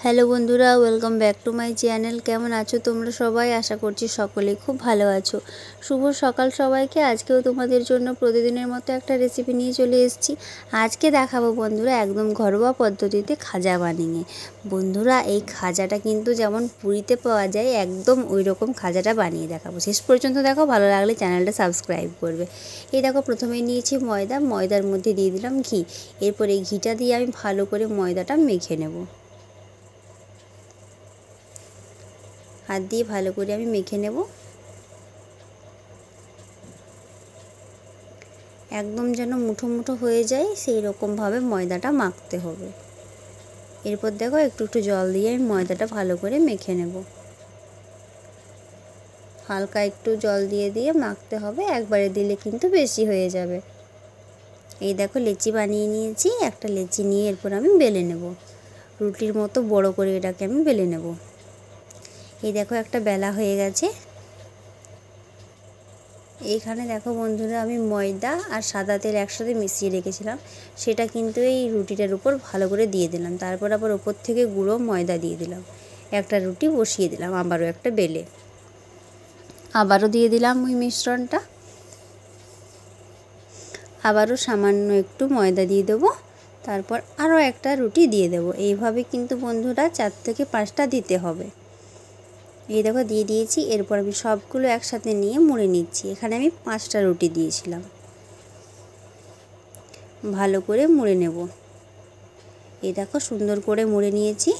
Hello বন্ধুরা, welcome back to my channel. কেমন আছো তোমরা সবাই? আশা করছি সকলেই খুব ভালো আছো। শুভ সকাল সবাইকে। আজকেও তোমাদের জন্য প্রতিদিনের মতো একটা রেসিপি নিয়ে চলে এসেছি। আজকে দেখাবো বন্ধুরা একদম ঘরোয়া পদ্ধতিতে খাজা বানিয়ে। বন্ধুরা এই খাজাটা কিন্তু যেমন পুরীতে পাওয়া যায় একদম ওই রকম খাজাটা বানিয়ে দেখাবো। শেষ পর্যন্ত দেখো, ভালো লাগলে চ্যানেলটা সাবস্ক্রাইব করবে। এই দেখো, প্রথমেই নিয়েছি ময়দার মধ্যে দিয়ে দিলাম ঘি। এরপর এই ঘিটা দিয়ে আমি ভালো করে ময়দাটা মেখে নেব। হাত দিয়ে ভালো করে আমি মেখে নেব। একদম যেন মুঠো মুঠো হয়ে যায় সেই রকমভাবে ময়দাটা মাখতে হবে। এরপর দেখো একটু একটু জল দিয়ে আমি ময়দাটা ভালো করে মেখে নেব। হালকা একটু জল দিয়ে দিয়ে মাখতে হবে, একবারে দিলে কিন্তু বেশি হয়ে যাবে। এই দেখো লেচি বানিয়ে নিয়েছি। একটা লেচি নিয়ে এরপর আমি বেলে নেব। রুটির মতো বড় করে এটাকে আমি বেলে নেব। এই দেখো একটা বেলা হয়ে গেছে। এইখানে দেখো বন্ধুরা, আমি ময়দা আর সাদা তেল একসাথে মিশিয়ে রেখেছিলাম, সেটা কিন্তু এই রুটিটার উপর ভালো করে দিয়ে দিলাম। তারপর আবার ওপর থেকে গুঁড়ো ময়দা দিয়ে দিলাম। একটা রুটি বসিয়ে দিলাম, আবারও একটা বেলে আবারও দিয়ে দিলাম ওই মিশ্রণটা। আবারও সামান্য একটু ময়দা দিয়ে দেবো। তারপর আরও একটা রুটি দিয়ে দেবো। এইভাবে কিন্তু বন্ধুরা 4 থেকে 5টা দিতে হবে। এই দেখো দিয়ে দিয়েছি। এরপর আমি সবগুলো একসাথে নিয়ে মুড়ে নিচ্ছি। এখানে আমি 5টা রুটি দিয়েছিলাম। ভালো করে মুড়ে নেব। এই দেখো সুন্দর করে মুড়ে নিয়েছি।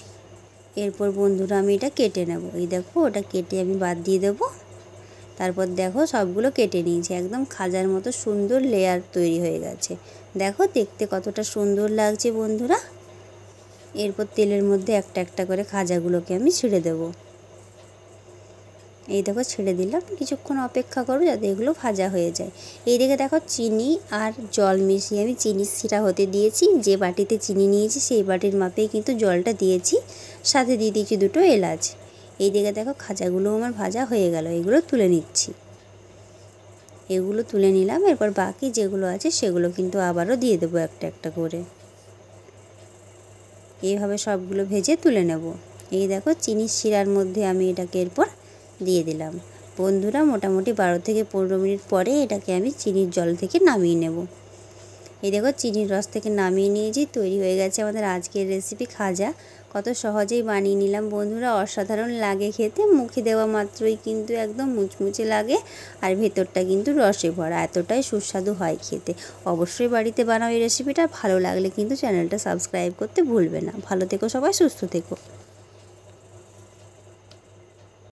এরপর বন্ধুরা আমি এটা কেটে নেব। এই দেখো ওটা কেটে আমি বাদ দিয়ে দেব। তারপর দেখো সবগুলো কেটে নিয়েছি। একদম খাজার মতো সুন্দর লেয়ার তৈরি হয়ে গেছে। দেখো দেখতে কতটা সুন্দর লাগছে বন্ধুরা। এরপর তেলের মধ্যে একটা একটা করে খাজাগুলোকে আমি ছেড়ে দেবো। এই দেখো ছেড়ে দিলাম। কিছুক্ষণ অপেক্ষা করবো যাতে এগুলো ভাজা হয়ে যায়। এইদিকে দেখো চিনি আর জল মিশিয়ে আমি চিনির শিরা হতে দিয়েছি। যে বাটিতে চিনি নিয়েছি সেই বাটির মাপেই কিন্তু জলটা দিয়েছি। সাথে দিয়ে দিয়েছি 2টো এলাচ। এইদিকে দেখো খাজাগুলো আমার ভাজা হয়ে গেল। এগুলো তুলে নিচ্ছি। এগুলো তুলে নিলাম। এরপর বাকি যেগুলো আছে সেগুলো কিন্তু আবারও দিয়ে দেবো একটা একটা করে। এইভাবে সবগুলো ভেজে তুলে নেব। এই দেখো চিনির শিরার মধ্যে আমি এটাকে এরপর দিয়ে দিলাম। বন্ধুরা মোটামুটি 12 থেকে 15 মিনিট পরে এটাকে আমি চিনির জল থেকে নামিয়ে নেব। এই দেখো চিনির রস থেকে নামিয়ে নিয়েছি। তৈরি হয়ে গেছে আমাদের আজকের রেসিপি খাজা। কত সহজেই বানিয়ে নিলাম বন্ধুরা। অসাধারণ লাগে খেতে। মুখে দেওয়া মাত্রই কিন্তু একদম মুচমুচে লাগে। আর ভেতরটা কিন্তু রসে ভরা। এতটাই সুস্বাদু হয় খেতে। অবশ্যই বাড়িতে বানাও এই রেসিপিটা। ভালো লাগলে কিন্তু চ্যানেলটা সাবস্ক্রাইব করতে ভুলবে না। ভালো থেকো সবাই, সুস্থ থেকো।